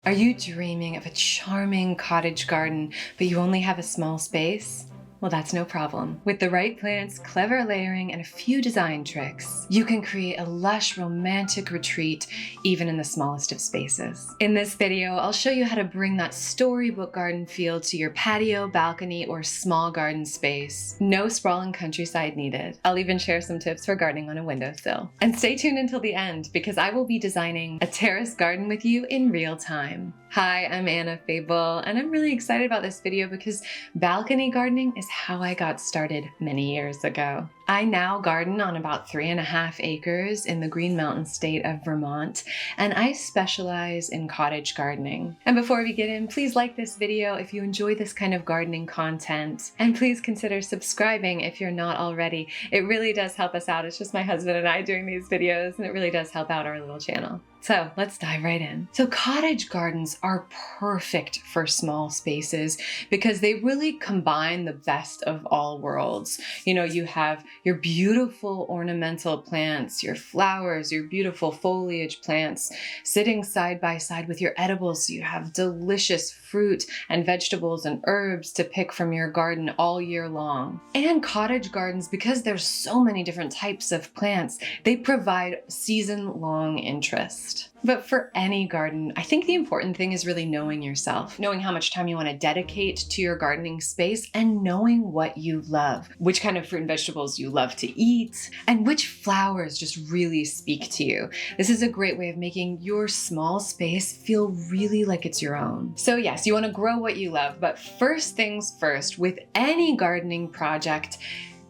Are you dreaming of a charming cottage garden, but you only have a small space? Well, that's no problem. With the right plants, clever layering, and a few design tricks, you can create a lush, romantic retreat even in the smallest of spaces. In this video, I'll show you how to bring that storybook garden feel to your patio, balcony, or small garden space. No sprawling countryside needed. I'll even share some tips for gardening on a windowsill. And stay tuned until the end, because I will be designing a terrace garden with you in real time. Hi, I'm Anna Fable, and I'm really excited about this video because balcony gardening is how I got started many years ago. I now garden on about 3.5 acres in the Green Mountain state of Vermont, and I specialize in cottage gardening. And before we get in, please like this video if you enjoy this kind of gardening content, and please consider subscribing if you're not already. It really does help us out. It's just my husband and I doing these videos, and it really does help out our little channel. So let's dive right in. So cottage gardens are perfect for small spaces because they really combine the best of all worlds. You know, you have your beautiful ornamental plants, your flowers, your beautiful foliage plants sitting side by side with your edibles. So you have delicious fruit and vegetables and herbs to pick from your garden all year long. And cottage gardens, because there's so many different types of plants, they provide season-long interest. But for any garden, I think the important thing is really knowing yourself, knowing how much time you want to dedicate to your gardening space, and knowing what you love, which kind of fruit and vegetables you love to eat, and which flowers just really speak to you. This is a great way of making your small space feel really like it's your own. So yes, you want to grow what you love, but first things first, with any gardening project,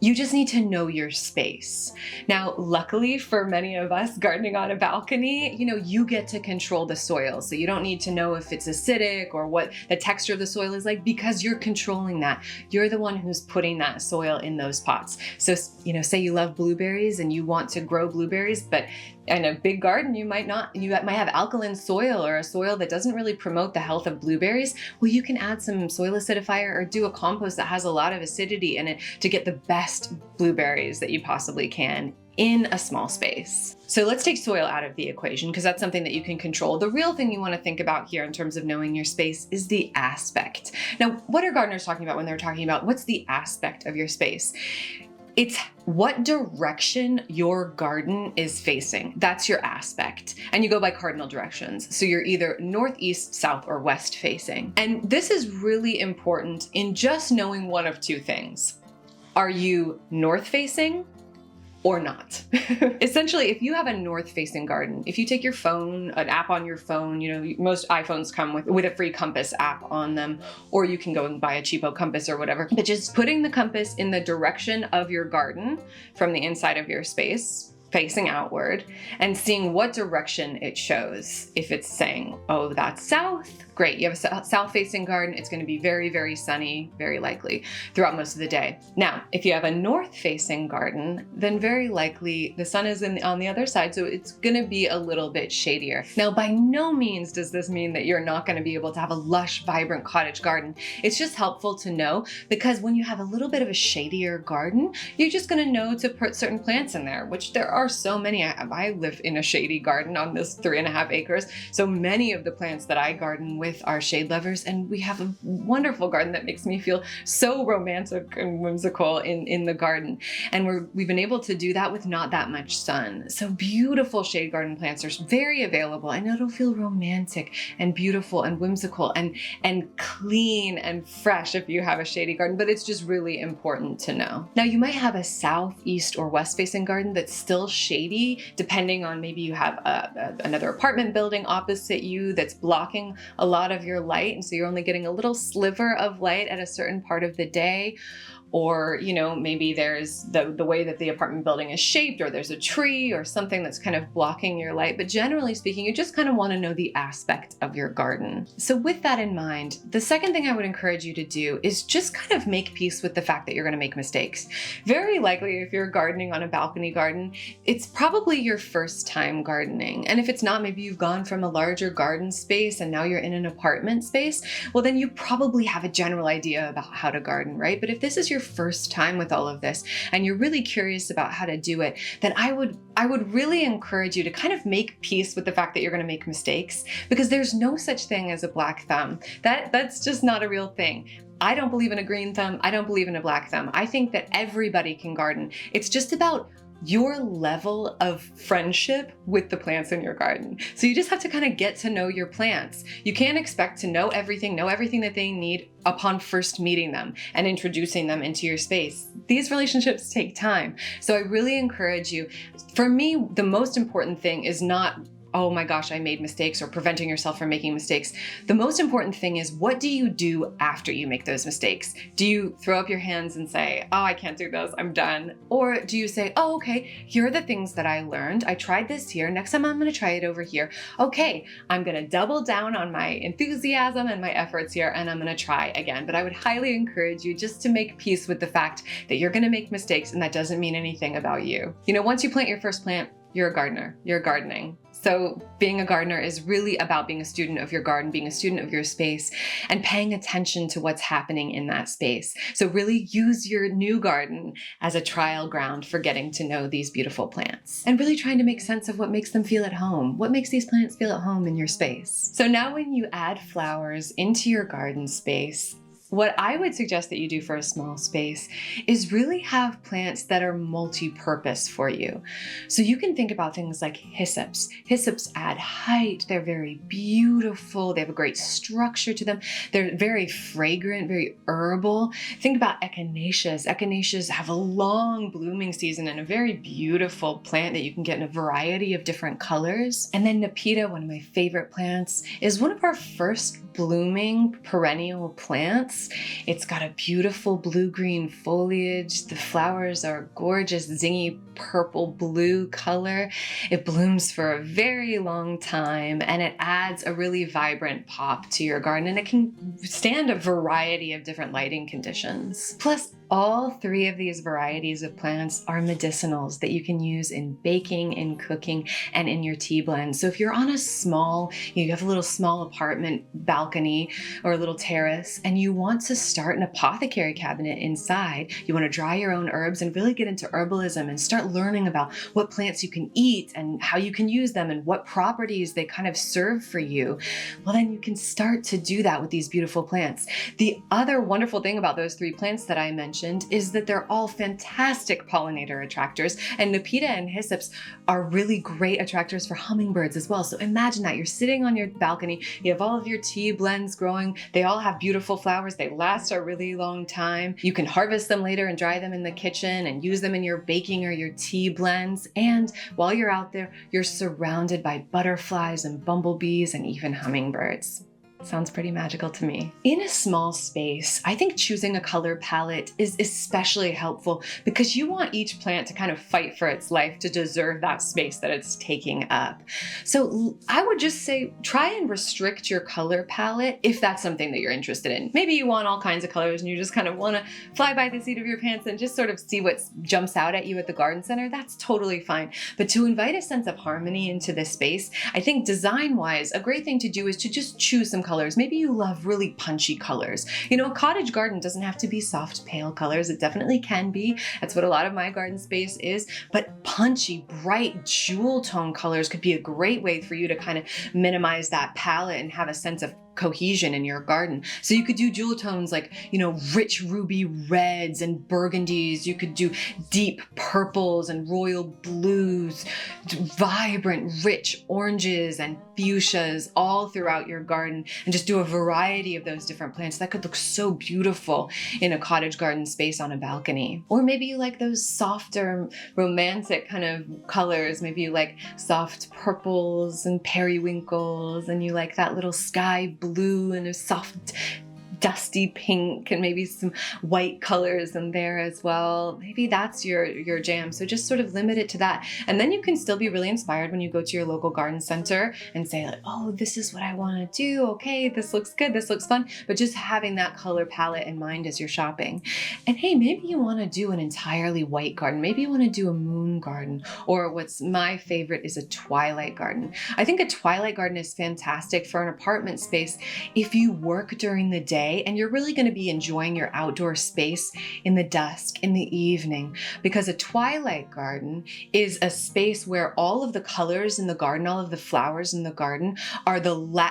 you just need to know your space. Now, luckily for many of us gardening on a balcony, you get to control the soil. So you don't need to know if it's acidic or what the texture of the soil is like, because you're controlling that. You're the one who's putting that soil in those pots. So, say you love blueberries and you want to grow blueberries, but in a big garden, you might have alkaline soil or a soil that doesn't really promote the health of blueberries. Well, you can add some soil acidifier or do a compost that has a lot of acidity in it to get the best blueberries that you possibly can in a small space. So let's take soil out of the equation because that's something that you can control. The real thing you want to think about here in terms of knowing your space is the aspect. Now, what are gardeners talking about when they're talking about what's the aspect of your space? It's what direction your garden is facing. That's your aspect. And you go by cardinal directions. So you're either north, east, south, or west facing. And this is really important in just knowing one of two things. Are you north facing or not? Essentially, if you have a north-facing garden, if you take your phone, an app on your phone, most iPhones come with a free compass app on them, or you can go and buy a cheapo compass or whatever. But just putting the compass in the direction of your garden from the inside of your space, facing outward, and seeing what direction it shows. If it's saying, oh, that's south, great. You have a south-facing garden. It's going to be very, very sunny, very likely throughout most of the day. Now, if you have a north-facing garden, then very likely the sun is on the other side, so it's going to be a little bit shadier. Now, by no means does this mean that you're not going to be able to have a lush, vibrant cottage garden. It's just helpful to know, because when you have a little bit of a shadier garden, you're just going to know to put certain plants in there, which there are so many. I live in a shady garden on this 3.5 acres, so many of the plants that I garden with are shade lovers, and we have a wonderful garden that makes me feel so romantic and whimsical in the garden. And we've been able to do that with not that much sun. So beautiful shade garden plants are very available, and it'll feel romantic and beautiful and whimsical and clean and fresh if you have a shady garden, but it's just really important to know. Now, you might have a south, east, or west facing garden that's still shady, depending on maybe you have another apartment building opposite you that's blocking a lot of your light, and so you're only getting a little sliver of light at a certain part of the day. Or, maybe there's the way that the apartment building is shaped, or there's a tree or something that's kind of blocking your light. But generally speaking, you just kind of want to know the aspect of your garden. So with that in mind, the second thing I would encourage you to do is just kind of make peace with the fact that you're going to make mistakes. Very likely, if you're gardening on a balcony garden, it's probably your first time gardening. And if it's not, maybe you've gone from a larger garden space and now you're in an apartment space, well, then you probably have a general idea about how to garden, right? But if this is your your first time with all of this and you're really curious about how to do it, then I would really encourage you to kind of make peace with the fact that you're going to make mistakes, because there's no such thing as a black thumb. That's just not a real thing. I don't believe in a green thumb. I don't believe in a black thumb. I think that everybody can garden. It's just about your level of friendship with the plants in your garden. So you just have to kind of get to know your plants. You can't expect to know everything that they need upon first meeting them and introducing them into your space. These relationships take time. So I really encourage you. For me, the most important thing is not, oh my gosh, I made mistakes, or preventing yourself from making mistakes. The most important thing is, what do you do after you make those mistakes? Do you throw up your hands and say, oh, I can't do this, I'm done? Or do you say, oh, okay, here are the things that I learned. I tried this here. Next time I'm going to try it over here. Okay, I'm going to double down on my enthusiasm and my efforts here, and I'm going to try again. But I would highly encourage you just to make peace with the fact that you're going to make mistakes, and that doesn't mean anything about you. You know, once you plant your first plant, you're a gardener, you're gardening. So being a gardener is really about being a student of your garden, being a student of your space, and paying attention to what's happening in that space. So really use your new garden as a trial ground for getting to know these beautiful plants, and really trying to make sense of what makes them feel at home. What makes these plants feel at home in your space? So now when you add flowers into your garden space, what I would suggest that you do for a small space is really have plants that are multi-purpose for you. So you can think about things like hyssops. Hyssops add height. They're very beautiful. They have a great structure to them. They're very fragrant, very herbal. Think about echinaceas. Echinaceas have a long blooming season and a very beautiful plant that you can get in a variety of different colors. And then Nepeta, one of my favorite plants, is one of our first blooming perennial plants. It's got a beautiful blue-green foliage. The flowers are gorgeous, zingy purple blue color. It blooms for a very long time, and it adds a really vibrant pop to your garden, and it can stand a variety of different lighting conditions. Plus, all three of these varieties of plants are medicinals that you can use in baking, in cooking, and in your tea blends. So if you're on a you have a little small apartment balcony or a little terrace, and you want to start an apothecary cabinet inside, you want to dry your own herbs and really get into herbalism and start learning about what plants you can eat and how you can use them and what properties they kind of serve for you, well, then you can start to do that with these beautiful plants. The other wonderful thing about those three plants that I mentioned is that they're all fantastic pollinator attractors, and Nepeta and hyssops are really great attractors for hummingbirds as well. So imagine that you're sitting on your balcony, you have all of your tea blends growing, they all have beautiful flowers, they last a really long time. You can harvest them later and dry them in the kitchen and use them in your baking or your tea blends. And while you're out there, you're surrounded by butterflies and bumblebees and even hummingbirds. Sounds pretty magical to me. In a small space, I think choosing a color palette is especially helpful because you want each plant to kind of fight for its life to deserve that space that it's taking up. So I would just say try and restrict your color palette if that's something that you're interested in. Maybe you want all kinds of colors and you just kind of want to fly by the seat of your pants and just sort of see what jumps out at you at the garden center. That's totally fine. But to invite a sense of harmony into this space, I think design-wise, a great thing to do is to just choose some colors. Maybe you love really punchy colors. You know, a cottage garden doesn't have to be soft, pale colors. It definitely can be. That's what a lot of my garden space is. But punchy, bright, jewel tone colors could be a great way for you to kind of minimize that palette and have a sense of cohesion in your garden. So you could do jewel tones like, you know, rich ruby reds and burgundies. You could do deep purples and royal blues, vibrant, rich oranges and fuchsias all throughout your garden, and just do a variety of those different plants. That could look so beautiful in a cottage garden space on a balcony. Or maybe you like those softer, romantic kind of colors. Maybe you like soft purples and periwinkles, and you like that little sky blue and a soft dusty pink and maybe some white colors in there as well. Maybe that's your jam. So just sort of limit it to that. And then you can still be really inspired when you go to your local garden center and say like, oh, this is what I want to do. Okay, this looks good. This looks fun. But just having that color palette in mind as you're shopping. And hey, maybe you want to do an entirely white garden. Maybe you want to do a moon garden, or what's my favorite is a twilight garden. I think a twilight garden is fantastic for an apartment space if you work during the day day, and you're really going to be enjoying your outdoor space in the dusk, in the evening, because a twilight garden is a space where all of the colors in the garden, all of the flowers in the garden are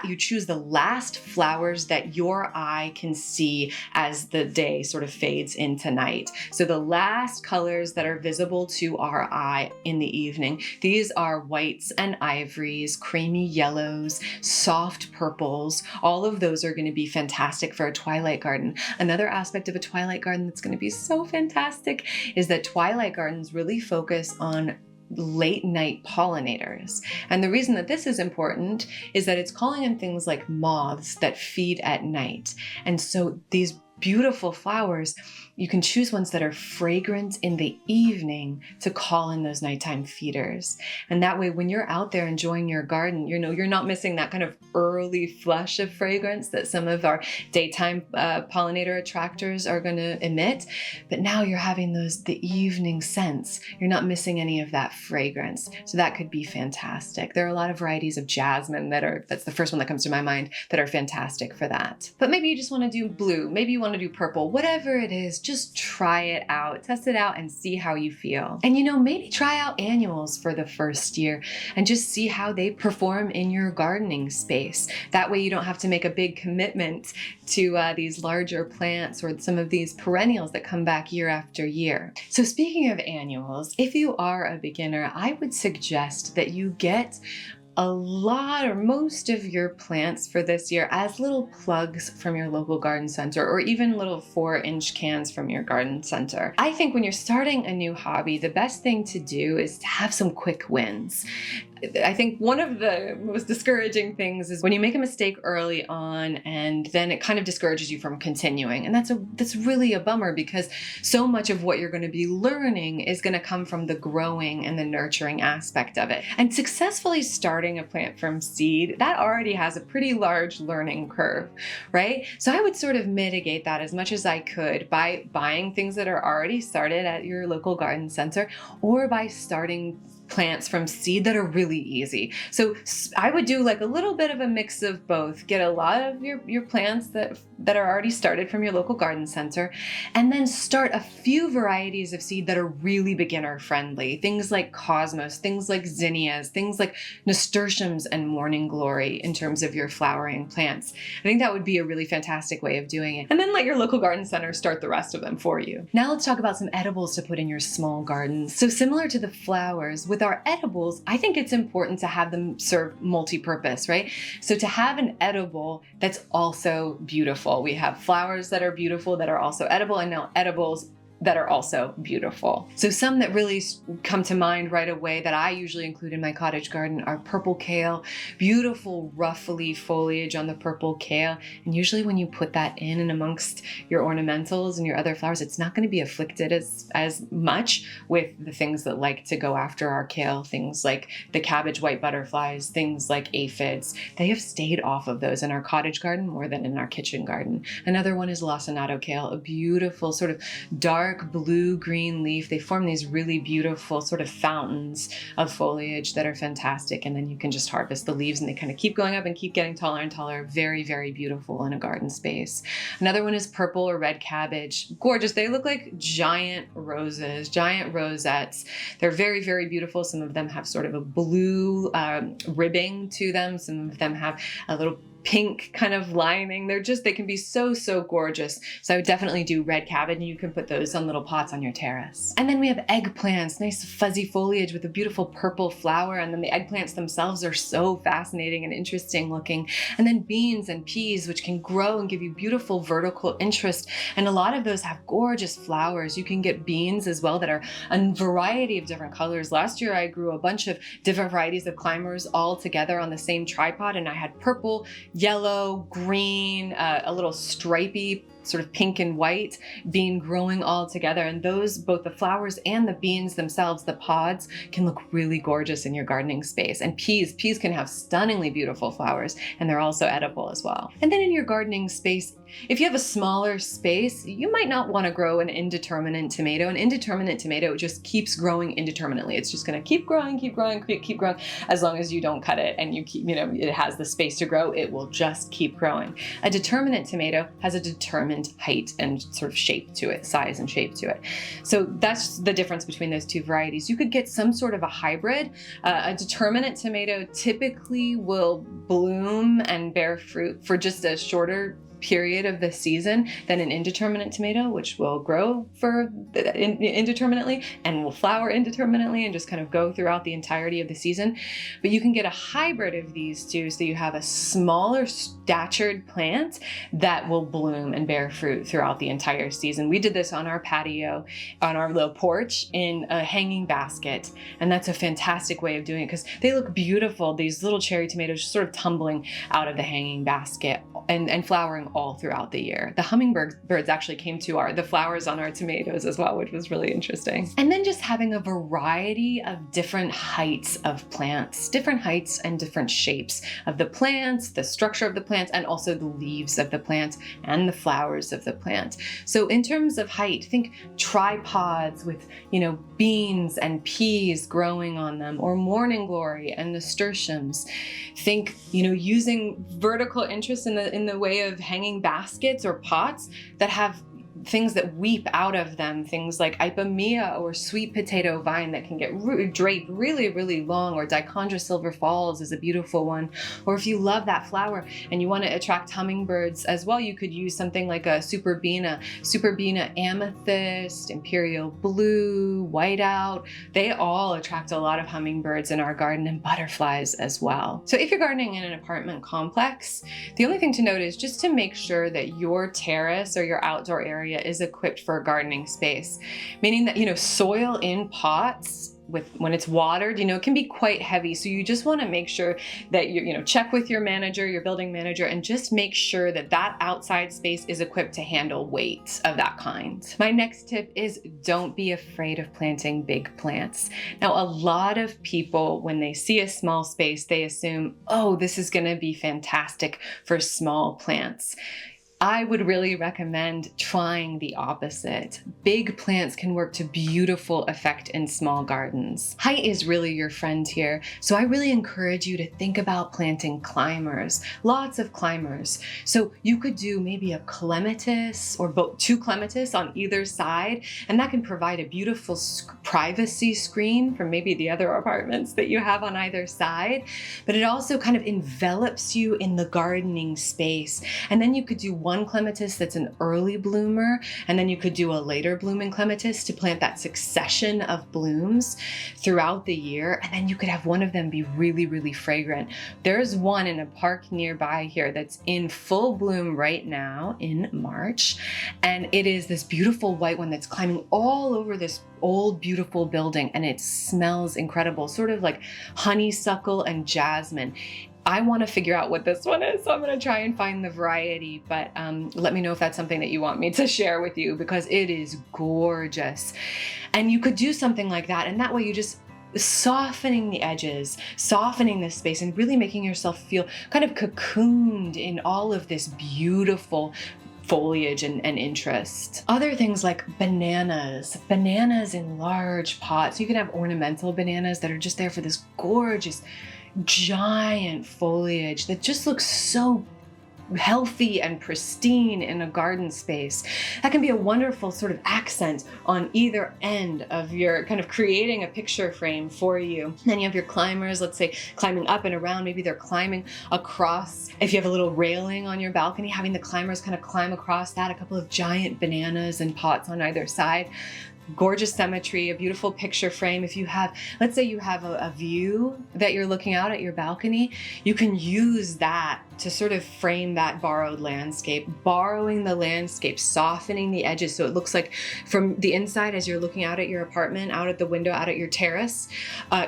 you choose the last flowers that your eye can see as the day sort of fades into night. So the last colors that are visible to our eye in the evening, these are whites and ivories, creamy yellows, soft purples. All of those are going to be fantastic for a twilight garden. Another aspect of a twilight garden that's going to be so fantastic is that twilight gardens really focus on late night pollinators. And the reason that this is important is that it's calling in things like moths that feed at night. And so these beautiful flowers, you can choose ones that are fragrant in the evening to call in those nighttime feeders. And that way, when you're out there enjoying your garden, you're not missing that kind of early flush of fragrance that some of our daytime pollinator attractors are going to emit. But now you're having the evening scents. You're not missing any of that fragrance. So that could be fantastic. There are a lot of varieties of jasmine that's the first one that comes to my mind, that are fantastic for that. But maybe you just want to do blue. Maybe you want to do purple. Whatever it is, just try it out, test it out, and see how you feel. And maybe try out annuals for the first year and just see how they perform in your gardening space. That way you don't have to make a big commitment to these larger plants or some of these perennials that come back year after year. So speaking of annuals, if you are a beginner, I would suggest that you get a lot or most of your plants for this year as little plugs from your local garden center, or even little 4-inch cans from your garden center. I think when you're starting a new hobby, the best thing to do is to have some quick wins. I think one of the most discouraging things is when you make a mistake early on and then it kind of discourages you from continuing. And that's really a bummer, because so much of what you're going to be learning is going to come from the growing and the nurturing aspect of it. And successfully starting a plant from seed, that already has a pretty large learning curve, right? So I would sort of mitigate that as much as I could by buying things that are already started at your local garden center, or by starting plants from seed that are really easy. So I would do like a little bit of a mix of both. Get a lot of your plants that are already started from your local garden center, and then start a few varieties of seed that are really beginner friendly. Things like cosmos, things like zinnias, things like nasturtiums and morning glory in terms of your flowering plants. I think that would be a really fantastic way of doing it. And then let your local garden center start the rest of them for you. Now let's talk about some edibles to put in your small gardens. So similar to the flowers, with our edibles, I think it's important to have them serve multi-purpose, right? So to have an edible that's also beautiful. We have flowers that are beautiful that are also edible, and now edibles that are also beautiful. So some that really come to mind right away that I usually include in my cottage garden are purple kale, beautiful ruffly foliage on the purple kale. And usually when you put that in and amongst your ornamentals and your other flowers, it's not going to be afflicted as much with the things that like to go after our kale, things like the cabbage white butterflies, things like aphids. They have stayed off of those in our cottage garden more than in our kitchen garden. Another one is lacinato kale, a beautiful sort of dark blue-green leaf. They form these really beautiful sort of fountains of foliage that are fantastic, and then you can just harvest the leaves and they kind of keep going up and keep getting taller and taller. Very, very beautiful in a garden space. Another one is purple or red cabbage. Gorgeous. They look like giant roses, giant rosettes. They're very, very beautiful. Some of them have sort of a blue ribbing to them. Some of them have a little pink kind of lining. They can be so, so gorgeous. So I would definitely do red cabbage, and you can put those on little pots on your terrace. And then we have eggplants, nice fuzzy foliage with a beautiful purple flower. And then the eggplants themselves are so fascinating and interesting looking. And then beans and peas, which can grow and give you beautiful vertical interest. And a lot of those have gorgeous flowers. You can get beans as well that are a variety of different colors. Last year I grew a bunch of different varieties of climbers all together on the same tripod, and I had purple, yellow, green, a little stripy sort of pink and white bean growing all together. And those, both the flowers and the beans themselves, the pods, can look really gorgeous in your gardening space. And peas can have stunningly beautiful flowers, and they're also edible as well. And then in your gardening space, if you have a smaller space, you might not want to grow an indeterminate tomato. An indeterminate tomato just keeps growing indeterminately. It's just going to keep growing. As long as you don't cut it and you keep, it has the space to grow, it will just keep growing. A determinate tomato has a determined height and sort of shape to it, size and shape to it. So that's the difference between those two varieties. You could get some sort of a hybrid. A determinate tomato typically will bloom and bear fruit for just a shorter period of the season than an indeterminate tomato, which will grow indeterminately and will flower indeterminately and just kind of go throughout the entirety of the season. But you can get a hybrid of these two, so you have a smaller statured plant that will bloom and bear fruit throughout the entire season. We did this on our patio, on our little porch, in a hanging basket, and that's a fantastic way of doing it because they look beautiful, these little cherry tomatoes just sort of tumbling out of the hanging basket and flowering all throughout the year. The hummingbirds actually came to the flowers on our tomatoes as well, which was really interesting. And then just having a variety of different heights of plants, different heights and different shapes of the plants, the structure of the plants, and also the leaves of the plant and the flowers of the plant. So in terms of height, think tripods with, beans and peas growing on them, or morning glory and nasturtiums. Think, using vertical interest in the way of hanging baskets or pots that have things that weep out of them, things like ipomoea or sweet potato vine that can get draped really, really long, or dichondra silver falls is a beautiful one. Or if you love that flower and you want to attract hummingbirds as well, you could use something like a superbena amethyst, imperial blue, whiteout. They all attract a lot of hummingbirds in our garden, and butterflies as well. So if you're gardening in an apartment complex, the only thing to note is just to make sure that your terrace or your outdoor area is equipped for a gardening space, meaning that, soil in pots when it's watered, it can be quite heavy. So you just want to make sure that you check with your manager, your building manager, and just make sure that that outside space is equipped to handle weight of that kind. My next tip is don't be afraid of planting big plants. Now, a lot of people, when they see a small space, they assume, oh, this is going to be fantastic for small plants. I would really recommend trying the opposite. Big plants can work to beautiful effect in small gardens. Height is really your friend here, so I really encourage you to think about planting climbers, lots of climbers. So you could do maybe a clematis or two clematis on either side, and that can provide a beautiful privacy screen from maybe the other apartments that you have on either side, but it also kind of envelops you in the gardening space. And then you could do one clematis that's an early bloomer, and then you could do a later blooming clematis to plant that succession of blooms throughout the year. And then you could have one of them be really, really fragrant. There's one in a park nearby here that's in full bloom right now in March. And it is this beautiful white one that's climbing all over this old, beautiful building, and it smells incredible, sort of like honeysuckle and jasmine. I want to figure out what this one is, so I'm going to try and find the variety, but let me know if that's something that you want me to share with you, because it is gorgeous. And you could do something like that, and that way you just softening the edges, softening this space, and really making yourself feel kind of cocooned in all of this beautiful foliage and interest. Other things like bananas in large pots. You can have ornamental bananas that are just there for this gorgeous giant foliage that just looks so healthy and pristine in a garden space. That can be a wonderful sort of accent on either end of your kind of creating a picture frame for you. Then you have your climbers, let's say climbing up and around, maybe they're climbing across. If you have a little railing on your balcony, having the climbers kind of climb across that, a couple of giant bananas in pots on either side. Gorgeous symmetry, a beautiful picture frame. If you have, let's say you have a view that you're looking out at your balcony, you can use that to sort of frame that borrowed landscape, borrowing the landscape, softening the edges so it looks like from the inside as you're looking out at your apartment, out at the window, out at your terrace,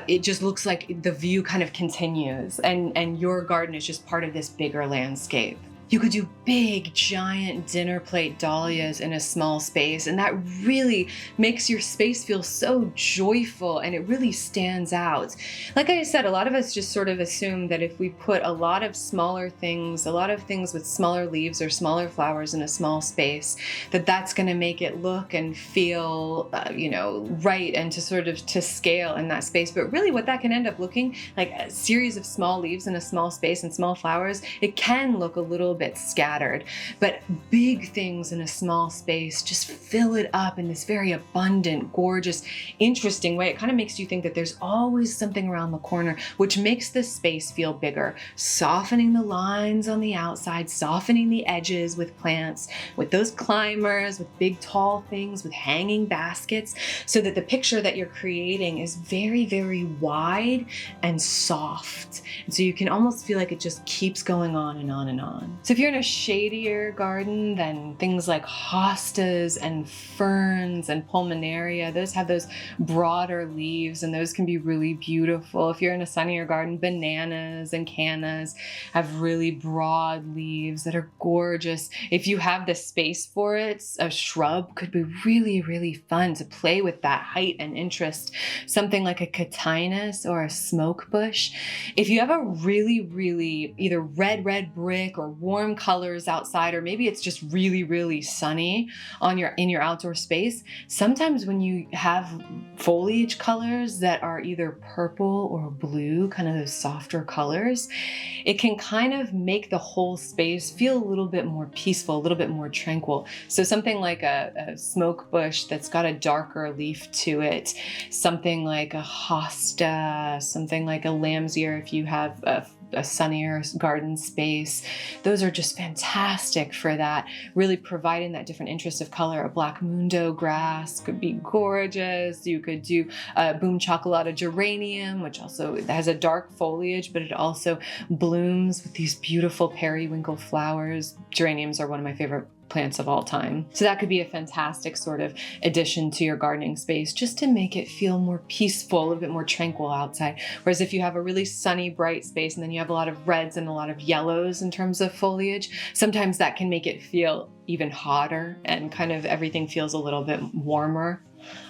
it just looks like the view kind of continues and your garden is just part of this bigger landscape. You could do big, giant dinner plate dahlias in a small space, and that really makes your space feel so joyful, and it really stands out. Like I said, a lot of us just sort of assume that if we put a lot of smaller things, a lot of things with smaller leaves or smaller flowers in a small space, that that's going to make it look and feel, right, and to scale in that space. But really what that can end up looking like, a series of small leaves in a small space and small flowers, it can look a little bit scattered. But big things in a small space just fill it up in this very abundant, gorgeous, interesting way. It kind of makes you think that there's always something around the corner, which makes the space feel bigger, softening the lines on the outside, softening the edges with plants, with those climbers, with big tall things, with hanging baskets, so that the picture that you're creating is very, very wide and soft. And so you can almost feel like it just keeps going on and on and on. So if you're in a shadier garden, then things like hostas and ferns and pulmonaria, those have those broader leaves, and those can be really beautiful. If you're in a sunnier garden, bananas and cannas have really broad leaves that are gorgeous. If you have the space for it, a shrub could be really, really fun to play with that height and interest. Something like a cotinus or a smoke bush. If you have a really, really either red brick or warm colors outside, or maybe it's just really, really sunny in your outdoor space, sometimes when you have foliage colors that are either purple or blue, kind of those softer colors, it can kind of make the whole space feel a little bit more peaceful, a little bit more tranquil. So something like a smoke bush that's got a darker leaf to it, something like a hosta, something like a lamb's ear if you have a sunnier garden space. Those are just fantastic for that, really providing that different interest of color. A black mundo grass could be gorgeous. You could do a boom chocolata geranium, which also has a dark foliage, but it also blooms with these beautiful periwinkle flowers. Geraniums are one of my favorite plants of all time. So that could be a fantastic sort of addition to your gardening space, just to make it feel more peaceful, a little bit more tranquil outside. Whereas if you have a really sunny, bright space and then you have a lot of reds and a lot of yellows in terms of foliage, sometimes that can make it feel even hotter and kind of everything feels a little bit warmer.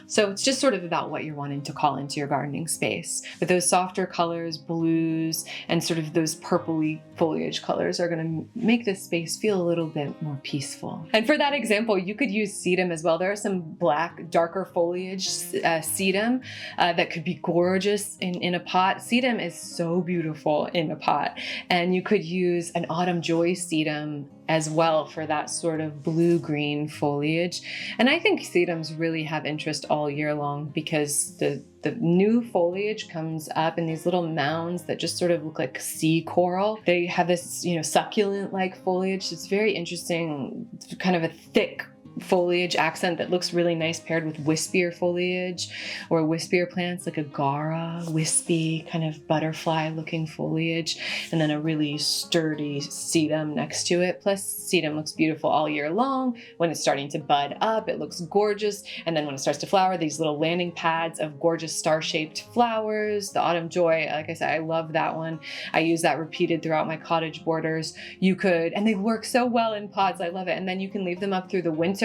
So it's just sort of about what you're wanting to call into your gardening space. But those softer colors, blues, and sort of those purpley foliage colors are going to make this space feel a little bit more peaceful. And for that example, you could use sedum as well. There are some black, darker foliage sedum that could be gorgeous in a pot. Sedum is so beautiful in a pot. And you could use an autumn joy sedum as well for that sort of blue-green foliage. And I think sedums really have interest all year long because the new foliage comes up in these little mounds that just sort of look like sea coral. They have this, succulent-like foliage. It's very interesting, kind of a thick foliage accent that looks really nice paired with wispier foliage or wispier plants like agara, wispy, kind of butterfly looking foliage, and then a really sturdy sedum next to it. Plus sedum looks beautiful all year long. When it's starting to bud up, it looks gorgeous, and then when it starts to flower, these little landing pads of gorgeous star-shaped flowers. The autumn joy, like I said, I love that one. I use that repeated throughout my cottage borders. And they work so well in pots. I love it. And then you can leave them up through the winter,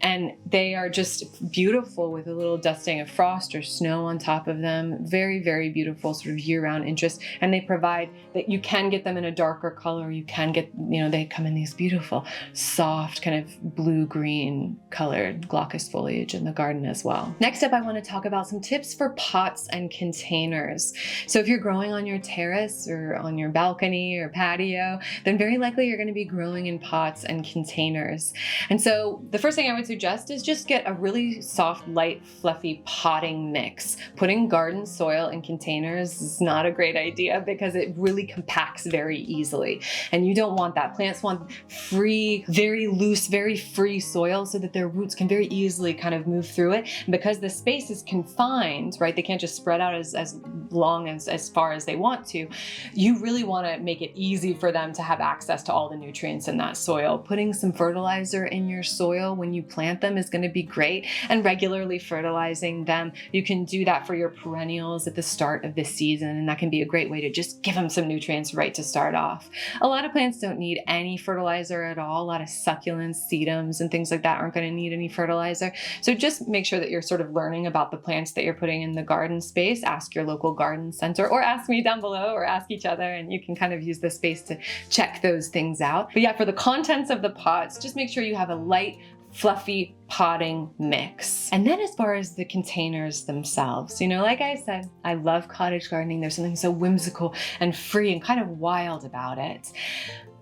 and they are just beautiful with a little dusting of frost or snow on top of them. Very, very beautiful sort of year-round interest. And they provide that you can get them in a darker color. You can get, they come in these beautiful, soft, kind of blue-green colored glaucous foliage in the garden as well. Next up, I want to talk about some tips for pots and containers. So if you're growing on your terrace or on your balcony or patio, then very likely you're going to be growing in pots and containers. And so the first thing I would suggest is just get a really soft, light, fluffy potting mix. Putting garden soil in containers is not a great idea because it really compacts very easily. And you don't want that. Plants want free, very loose, very free soil so that their roots can very easily kind of move through it. And because the space is confined, right? They can't just spread out as long as far as they want to. You really want to make it easy for them to have access to all the nutrients in that soil. Putting some fertilizer in your soil soil when you plant them is going to be great, and regularly fertilizing them. You can do that for your perennials at the start of the season, and that can be a great way to just give them some nutrients right to start off. A lot of plants don't need any fertilizer at all. A lot of succulents, sedums, and things like that aren't going to need any fertilizer. So just make sure that you're sort of learning about the plants that you're putting in the garden space. Ask your local garden center, or ask me down below, or ask each other, and you can kind of use the space to check those things out. But yeah, for the contents of the pots, just make sure you have a light, fluffy potting mix. And then as far as the containers themselves, like I said, I love cottage gardening. There's something so whimsical and free and kind of wild about it.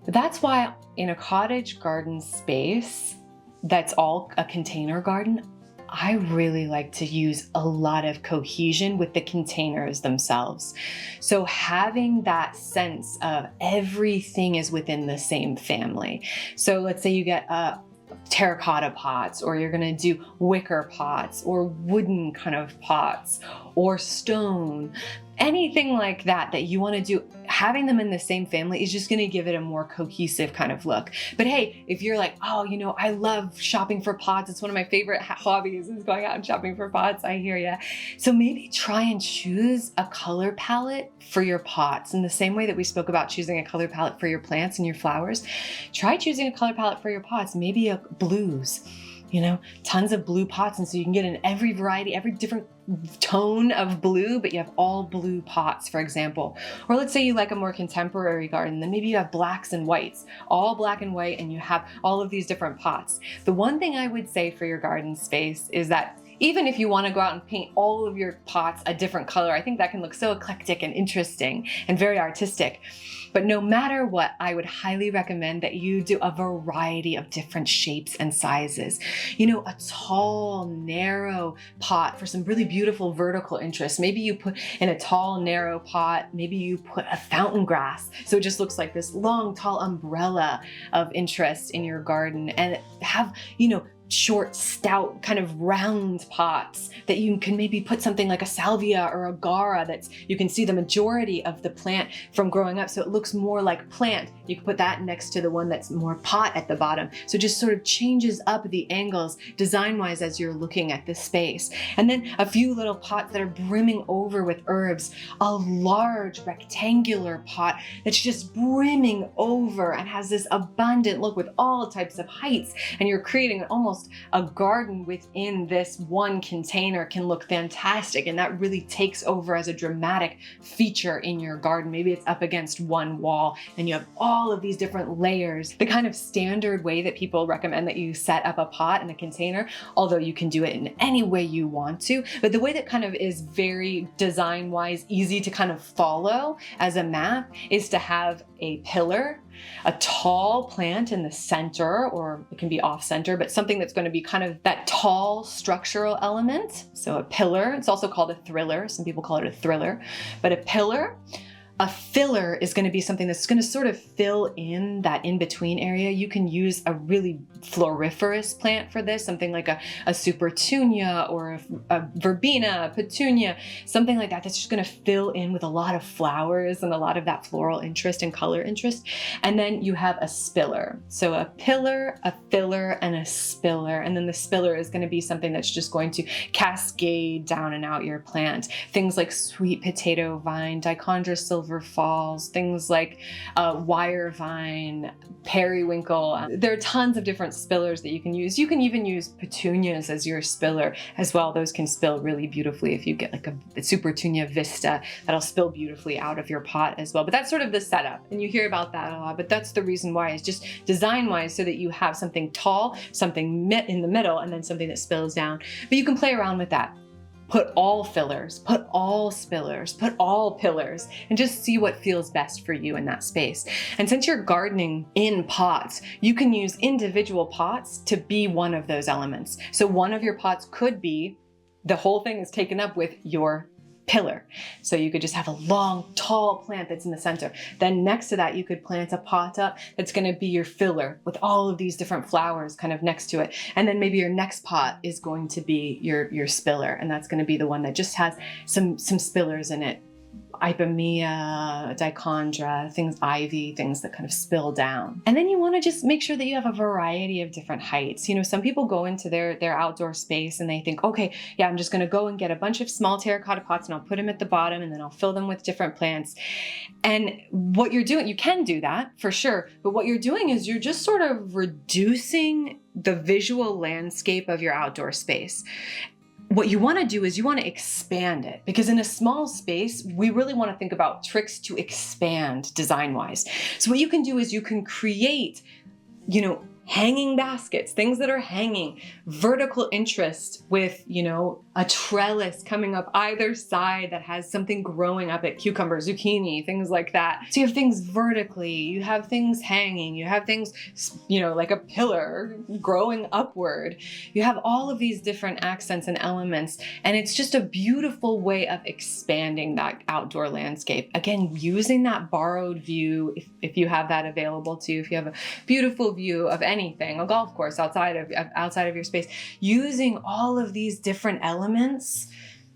But that's why in a cottage garden space that's all a container garden, I really like to use a lot of cohesion with the containers themselves. So having that sense of everything is within the same family. So let's say you get terracotta pots, or you're going to do wicker pots, or wooden kind of pots, or stone. Anything like that you want to do, having them in the same family is just going to give it a more cohesive kind of look. But hey, if you're like, oh, I love shopping for pots, it's one of my favorite hobbies is going out and shopping for pots, I hear ya. So maybe try and choose a color palette for your pots in the same way that we spoke about choosing a color palette for your plants and your flowers. Try choosing a color palette for your pots, maybe blues. Tons of blue pots. And so you can get in every variety, every different tone of blue, but you have all blue pots, for example. Or let's say you like a more contemporary garden, then maybe you have blacks and whites, all black and white, and you have all of these different pots. The one thing I would say for your garden space is that even if you want to go out and paint all of your pots a different color, I think that can look so eclectic and interesting and very artistic. But no matter what, I would highly recommend that you do a variety of different shapes and sizes. A tall, narrow pot for some really beautiful vertical interest. Maybe you put in a tall, narrow pot, maybe you put a fountain grass. So it just looks like this long, tall umbrella of interest in your garden, and have, short, stout, kind of round pots that you can maybe put something like a salvia or a gaura you can see the majority of the plant from growing up, so it looks more like plant. You can put that next to the one that's more pot at the bottom. So it just sort of changes up the angles design-wise as you're looking at the space. And then a few little pots that are brimming over with herbs, a large rectangular pot that's just brimming over and has this abundant look with all types of heights, and you're creating almost a garden within this one container. Can look fantastic, and that really takes over as a dramatic feature in your garden. Maybe it's up against one wall and you have all of these different layers. The kind of standard way that people recommend that you set up a pot in a container, although you can do it in any way you want to, but the way that kind of is very design-wise easy to kind of follow as a map is to have a pillar, a tall plant in the center, or it can be off center, but something that's going to be kind of that tall structural element. So a pillar, it's also called a thriller. Some people call it a thriller, but a pillar. A filler is going to be something that's going to sort of fill in that in-between area. You can use a really floriferous plant for this, something like a supertunia or a verbena, a petunia, something like that, that's just going to fill in with a lot of flowers and a lot of that floral interest and color interest. And then you have a spiller. So a pillar, a filler, and a spiller. And then the spiller is going to be something that's just going to cascade down and out your plant. Things like sweet potato vine, dichondra silver falls, things like wire vine, periwinkle. There are tons of different spillers that you can use. You can even use petunias as your spiller as well. Those can spill really beautifully if you get like a supertunia vista, that'll spill beautifully out of your pot as well. But that's sort of the setup, and you hear about that a lot, but that's the reason why. It's just design-wise so that you have something tall, something in the middle, and then something that spills down. But you can play around with that. Put all fillers, put all spillers, put all pillars, and just see what feels best for you in that space. And since you're gardening in pots, you can use individual pots to be one of those elements. So one of your pots could be, the whole thing is taken up with your pillar. So you could just have a long, tall plant that's in the center. Then next to that, you could plant a pot up that's going to be your filler with all of these different flowers kind of next to it. And then maybe your next pot is going to be your spiller, and that's going to be the one that just has some spillers in it. Ipomoea, dichondra, things, ivy, things that kind of spill down. And then you want to just make sure that you have a variety of different heights. Some people go into their outdoor space and they think, okay, yeah, I'm just going to go and get a bunch of small terracotta pots and I'll put them at the bottom and then I'll fill them with different plants. And what you're doing, you can do that for sure, but what you're doing is you're just sort of reducing the visual landscape of your outdoor space. What you want to do is you want to expand it, because in a small space, we really want to think about tricks to expand design-wise. So what you can do is you can create, hanging baskets, things that are hanging, vertical interest with, a trellis coming up either side that has something growing up it, cucumber, zucchini, things like that. So you have things vertically, you have things hanging, you have things, like a pillar growing upward. You have all of these different accents and elements, and it's just a beautiful way of expanding that outdoor landscape. Again, using that borrowed view, if you have that available to you, if you have a beautiful view of anything, a golf course outside of your space, using all of these different elements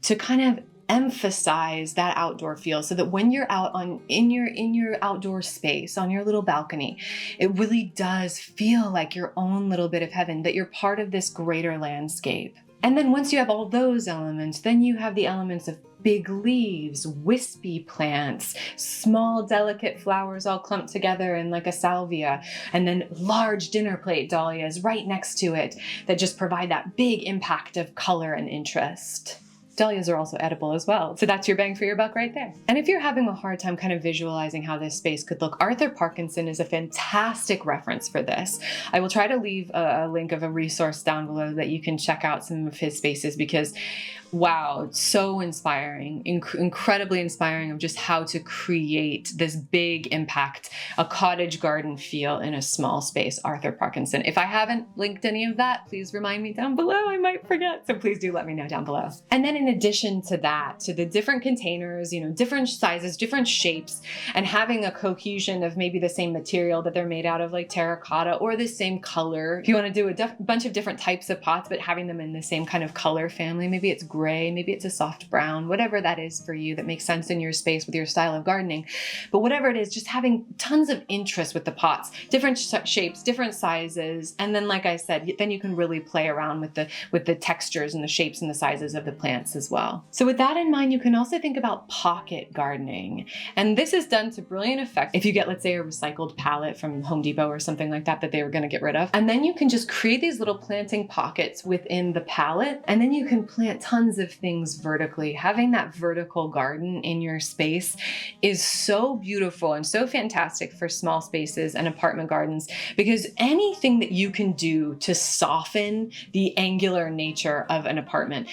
to kind of emphasize that outdoor feel, so that when you're out in your outdoor space on your little balcony, it really does feel like your own little bit of heaven, that you're part of this greater landscape. And then once you have all those elements, then you have the elements of big leaves, wispy plants, small delicate flowers all clumped together in like a salvia, and then large dinner plate dahlias right next to it that just provide that big impact of color and interest. Dahlias are also edible as well, so that's your bang for your buck right there. And if you're having a hard time kind of visualizing how this space could look, Arthur Parkinson is a fantastic reference for this. I will try to leave a link of a resource down below that you can check out some of his spaces, because wow, so inspiring, incredibly inspiring, of just how to create this big impact, a cottage garden feel in a small space. Arthur Parkinson. If I haven't linked any of that, please remind me down below. I might forget, so please do let me know down below. And then in addition to that, to the different containers, different sizes, different shapes, and having a cohesion of maybe the same material that they're made out of, like terracotta, or the same color. If you want to do a bunch of different types of pots, but having them in the same kind of color family, maybe it's gray, maybe it's a soft brown, whatever that is for you that makes sense in your space with your style of gardening. But whatever it is, just having tons of interest with the pots, different shapes, different sizes. And then, like I said, then you can really play around with the textures and the shapes and the sizes of the plants as well. So with that in mind, you can also think about pocket gardening. And this is done to brilliant effect if you get, let's say, a recycled pallet from Home Depot or something like that they were going to get rid of. And then you can just create these little planting pockets within the pallet, and then you can plant tons of things vertically. Having that vertical garden in your space is so beautiful and so fantastic for small spaces and apartment gardens, because anything that you can do to soften the angular nature of an apartment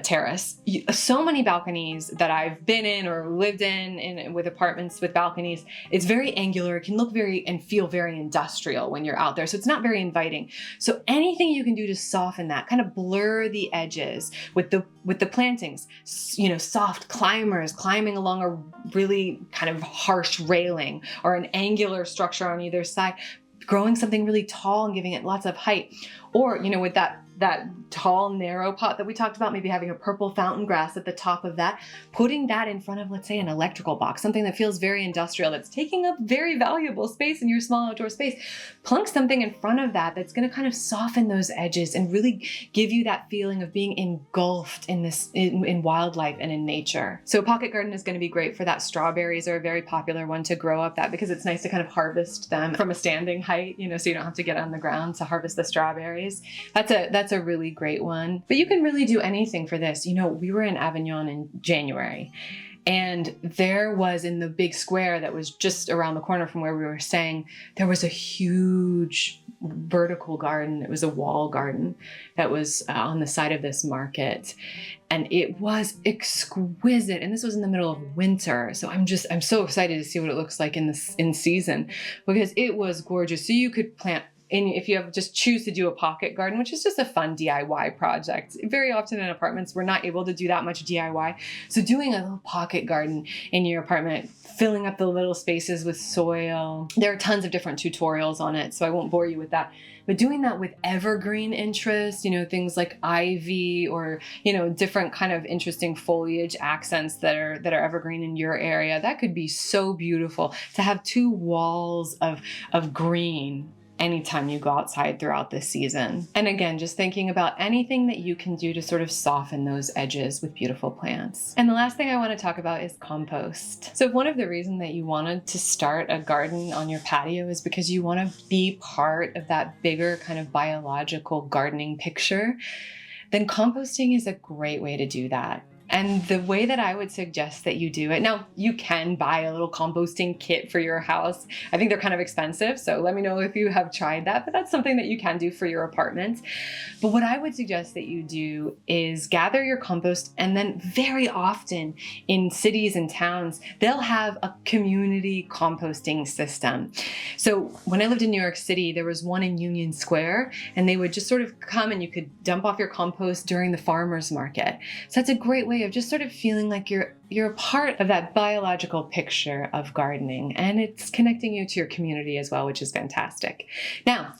terrace. So many balconies that I've been in or lived in with apartments with balconies, it's very angular. It can look very and feel very industrial when you're out there. So it's not very inviting. So anything you can do to soften that, kind of blur the edges with the plantings, soft climbers climbing along a really kind of harsh railing, or an angular structure on either side, growing something really tall and giving it lots of height. Or, with that tall, narrow pot that we talked about, maybe having a purple fountain grass at the top of that, putting that in front of, let's say, an electrical box, something that feels very industrial, that's taking up very valuable space in your small outdoor space. Plunk something in front of that that's going to kind of soften those edges and really give you that feeling of being engulfed in wildlife and in nature. So a pocket garden is going to be great for that. Strawberries are a very popular one to grow up that, because it's nice to kind of harvest them from a standing height, so you don't have to get on the ground to harvest the strawberries. That's a really great one. But you can really do anything for this. We were in Avignon in January, and there was, in the big square that was just around the corner from where we were staying, there was a huge vertical garden. It was a wall garden that was on the side of this market. And it was exquisite. And this was in the middle of winter. So I'm so excited to see what it looks like in season, because it was gorgeous. So you could plant if you have just choose to do a pocket garden, which is just a fun DIY project. Very often in apartments, we're not able to do that much DIY. So doing a little pocket garden in your apartment, filling up the little spaces with soil. There are tons of different tutorials on it, so I won't bore you with that. But doing that with evergreen interest, things like ivy or, different kind of interesting foliage accents that are evergreen in your area, that could be so beautiful to have 2 walls of green anytime you go outside throughout this season. And again, just thinking about anything that you can do to sort of soften those edges with beautiful plants. And the last thing I want to talk about is compost. So one of the reasons that you wanted to start a garden on your patio is because you want to be part of that bigger kind of biological gardening picture. Then composting is a great way to do that. And the way that I would suggest that you do it, now you can buy a little composting kit for your house. I think they're kind of expensive, so let me know if you have tried that, but that's something that you can do for your apartment. But what I would suggest that you do is gather your compost, and then very often in cities and towns, they'll have a community composting system. So when I lived in New York City, there was one in Union Square, and they would just sort of come and you could dump off your compost during the farmer's market. So that's a great way of just sort of feeling like you're a part of that biological picture of gardening, and it's connecting you to your community as well, which is fantastic. Now,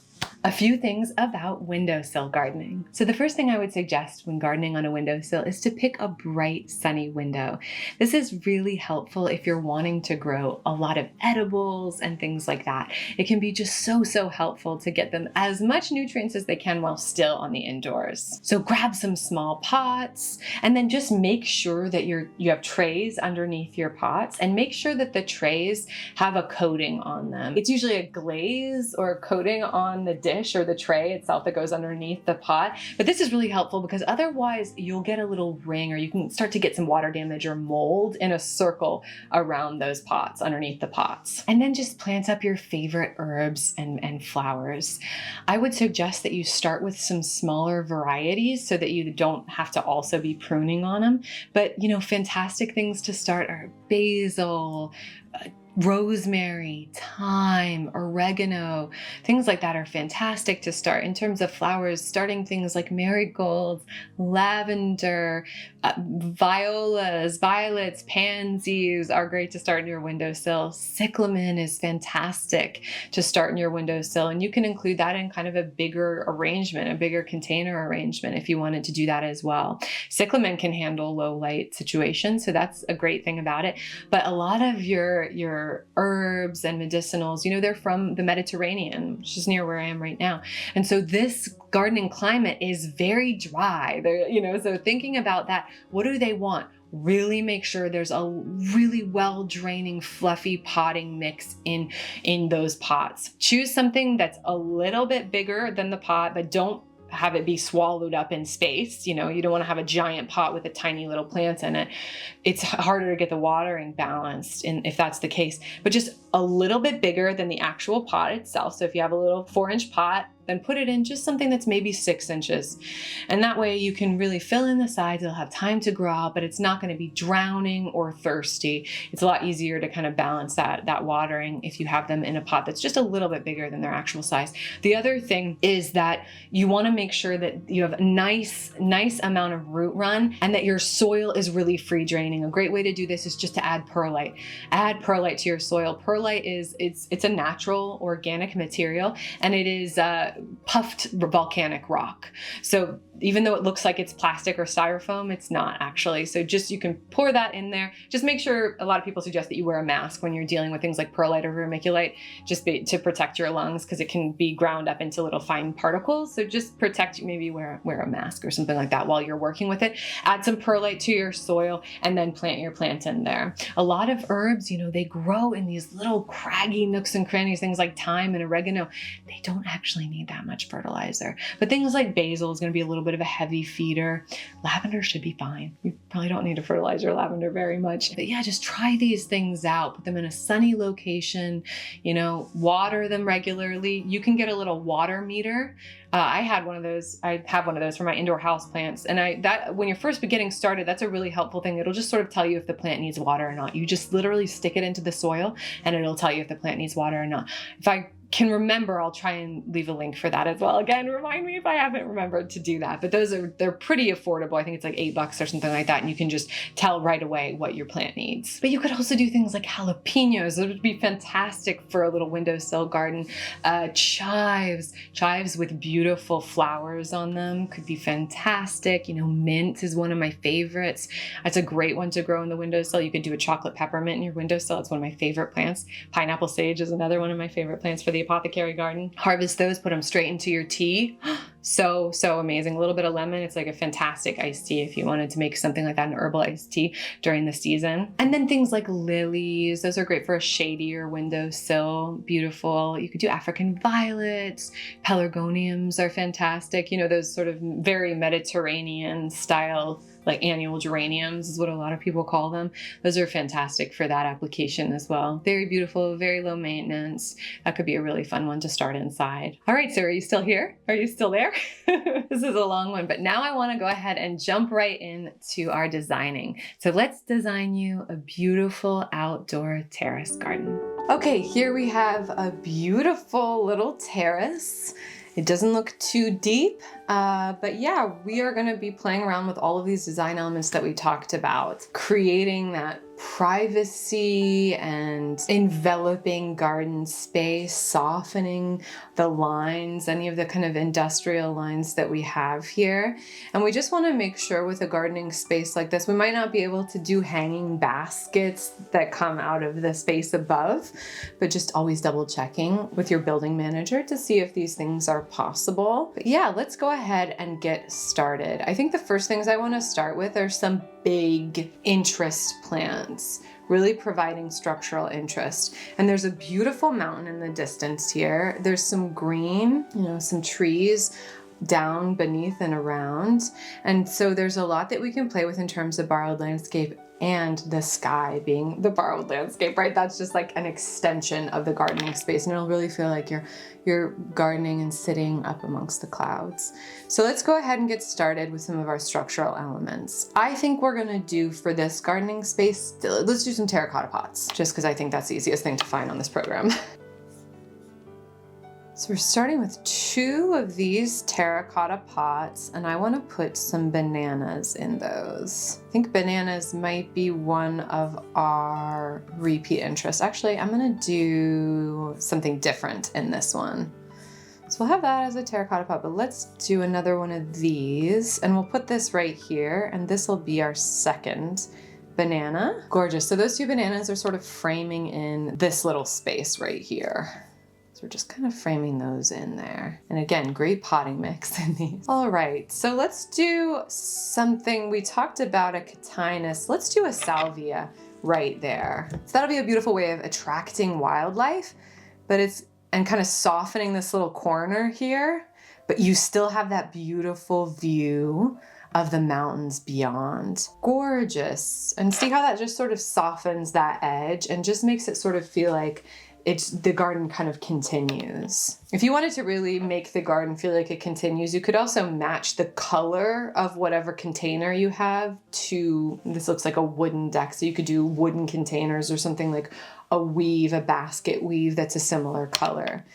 a few things about windowsill gardening. So the first thing I would suggest when gardening on a windowsill is to pick a bright, sunny window. This is really helpful if you're wanting to grow a lot of edibles and things like that. It can be just so helpful to get them as much nutrients as they can while still on the indoors. So grab some small pots, and then just make sure that you have trays underneath your pots, and make sure that the trays have a coating on them. It's usually a glaze or a coating on the dish or the tray itself that goes underneath the pot. But this is really helpful because otherwise you'll get a little ring, or you can start to get some water damage or mold in a circle around those pots, underneath the pots. And then just plant up your favorite herbs and flowers. I would suggest that you start with some smaller varieties so that you don't have to also be pruning on them. But fantastic things to start are basil, rosemary, thyme, oregano, things like that are fantastic to start. In terms of flowers, starting things like marigolds, lavender, violas, violets, pansies are great to start in your windowsill. Cyclamen is fantastic to start in your windowsill, and you can include that in kind of a bigger arrangement, a bigger container arrangement if you wanted to do that as well. Cyclamen can handle low light situations, so that's a great thing about it. But a lot of your herbs and medicinals, they're from the Mediterranean, which is near where I am right now. And so this gardening climate is very dry. So thinking about that, what do they want? Really make sure there's a really well draining, fluffy potting mix in those pots. Choose something that's a little bit bigger than the pot, but don't have it be swallowed up in space. You don't want to have a giant pot with a tiny little plant in it. It's harder to get the watering balanced if that's the case, but just a little bit bigger than the actual pot itself. So if you have a little 4-inch pot, then put it in just something that's maybe 6 inches. And that way you can really fill in the sides. It'll have time to grow out, but it's not going to be drowning or thirsty. It's a lot easier to kind of balance that watering if you have them in a pot that's just a little bit bigger than their actual size. The other thing is that you want to make sure that you have a nice amount of root run, and that your soil is really free draining. A great way to do this is just to add perlite. Add perlite to your soil. Perlite it's a natural organic material, and it is puffed volcanic rock. So even though it looks like it's plastic or styrofoam, it's not actually. So just you can pour that in there. Just make sure, a lot of people suggest that you wear a mask when you're dealing with things like perlite or vermiculite, to protect your lungs, because it can be ground up into little fine particles. So just protect, maybe wear a mask or something like that while you're working with it. Add some perlite to your soil, and then plant your plant in there. A lot of herbs, they grow in these little craggy nooks and crannies, things like thyme and oregano. They don't actually need that much fertilizer. But things like basil is going to be a little bit of a heavy feeder. Lavender should be fine. You probably don't need to fertilize your lavender very much. But yeah, just try these things out. Put them in a sunny location, water them regularly. You can get a little water meter. I have one of those for my indoor house plants. And when you're first getting started, that's a really helpful thing. It'll just sort of tell you if the plant needs water or not. You just literally stick it into the soil, and it'll tell you if the plant needs water or not. If I can remember, I'll try and leave a link for that as well. Again, remind me if I haven't remembered to do that. But they're pretty affordable. I think it's like $8 or something like that. And you can just tell right away what your plant needs. But you could also do things like jalapenos. Those would be fantastic for a little windowsill garden. Chives with beautiful flowers on them could be fantastic. You know, mint is one of my favorites. That's a great one to grow in the windowsill. You could do a chocolate peppermint in your windowsill. It's one of my favorite plants. Pineapple sage is another one of my favorite plants for the apothecary garden. Harvest those, put them straight into your tea. So amazing. A little bit of lemon. It's like a fantastic iced tea if you wanted to make something like that, an herbal iced tea during the season. And then things like lilies. Those are great for a shadier windowsill. Beautiful. You could do African violets. Pelargoniums are fantastic. You know, those sort of very Mediterranean style, like annual geraniums is what a lot of people call them. Those are fantastic for that application as well. Very beautiful, very low maintenance. That could be a really fun one to start inside. All right, so are you still here? Are you still there? This is a long one, but now I want to go ahead and jump right into our designing. So let's design you a beautiful outdoor terrace garden. Okay, here we have a beautiful little terrace. It doesn't look too deep, but yeah, we are gonna be playing around with all of these design elements that we talked about, creating that privacy and enveloping garden space, softening the lines, any of the kind of industrial lines that we have here. And we just want to make sure with a gardening space like this, we might not be able to do hanging baskets that come out of the space above, but just always double checking with your building manager to see if these things are possible. But yeah, let's go ahead and get started. I think the first things I want to start with are some big interest plants, really providing structural interest. And there's a beautiful mountain in the distance here. There's some green, you know, some trees down beneath and around. And so there's a lot that we can play with in terms of borrowed landscape, and the sky being the borrowed landscape, right? That's just like an extension of the gardening space, and it'll really feel like you're gardening and sitting up amongst the clouds. So let's go ahead and get started with some of our structural elements. I think we're gonna do for this gardening space, let's do some terracotta pots, just because I think that's the easiest thing to find on this program. So we're starting with 2 of these terracotta pots, and I want to put some bananas in those. I think bananas might be one of our repeat interests. Actually, I'm going to do something different in this one. So we'll have that as a terracotta pot, but let's do another one of these, and we'll put this right here, and this will be our second banana. Gorgeous. So those 2 bananas are sort of framing in this little space right here. So we're just kind of framing those in there. And again, great potting mix in these. All right, so let's do something. We talked about a cotinus. Let's do a salvia right there. So that'll be a beautiful way of attracting wildlife, and kind of softening this little corner here, but you still have that beautiful view of the mountains beyond. Gorgeous. And see how that just sort of softens that edge and just makes it sort of feel like the garden kind of continues. If you wanted to really make the garden feel like it continues, you could also match the color of whatever container you have to, this looks like a wooden deck, so you could do wooden containers or something like a basket weave that's a similar color.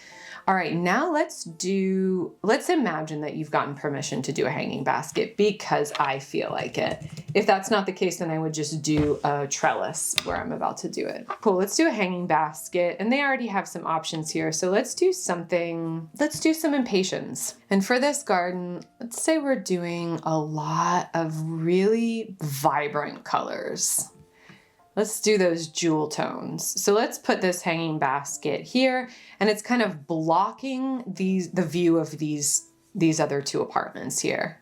All right, now let's imagine that you've gotten permission to do a hanging basket because I feel like it. If that's not the case, then I would just do a trellis where I'm about to do it. Cool, let's do a hanging basket, and they already have some options here. So let's do some impatiens. And for this garden, let's say we're doing a lot of really vibrant colors. Let's do those jewel tones. So let's put this hanging basket here, and it's kind of blocking the view of these other 2 apartments here.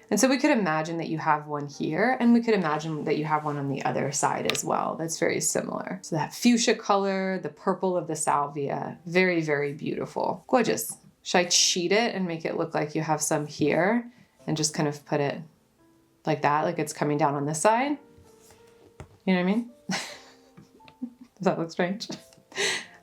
And so we could imagine that you have one here, and we could imagine that you have one on the other side as well. That's very similar. So that fuchsia color, the purple of the salvia, very, very beautiful. Gorgeous. Should I cheat it and make it look like you have some here and just kind of put it like that, like it's coming down on this side? You know what I mean? Does that look strange?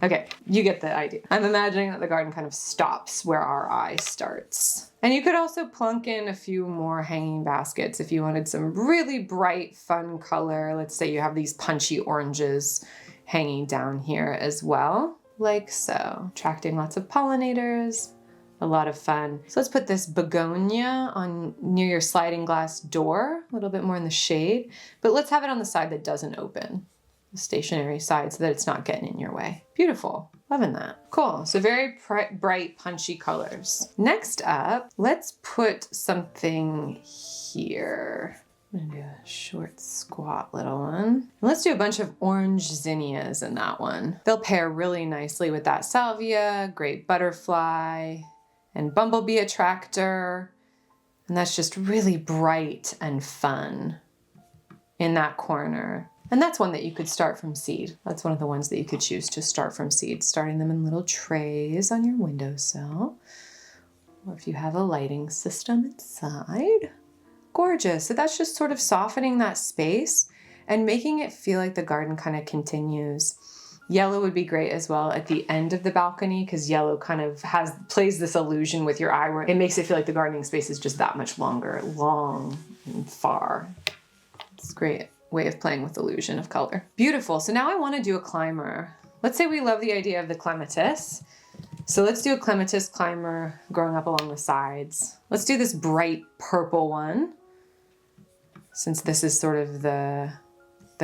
Okay, you get the idea. I'm imagining that the garden kind of stops where our eye starts. And you could also plunk in a few more hanging baskets if you wanted some really bright, fun color. Let's say you have these punchy oranges hanging down here as well. like so. Attracting lots of pollinators, a lot of fun. So let's put this begonia on near your sliding glass door, a little bit more in the shade, but let's have it on the side that doesn't open, the stationary side, so that it's not getting in your way. Beautiful. Loving that. Cool. So very bright, punchy colors. Next up, let's put something here. I'm gonna do a short, squat little one. And let's do a bunch of orange zinnias in that one. They'll pair really nicely with that salvia, great butterfly, and bumblebee attractor. And that's just really bright and fun in that corner. And that's one that you could start from seed. That's one of the ones that you could choose to start from seed, starting them in little trays on your windowsill. Or if you have a lighting system inside. Gorgeous. So that's just sort of softening that space and making it feel like the garden kind of continues. Yellow would be great as well at the end of the balcony, because yellow kind of plays this illusion with your eye where it makes it feel like the gardening space is just that much longer, long and far. It's great way of playing with illusion of color. Beautiful. So now I want to do a climber. Let's say we love the idea of the clematis. So let's do a clematis climber growing up along the sides. Let's do this bright purple one, since this is sort of the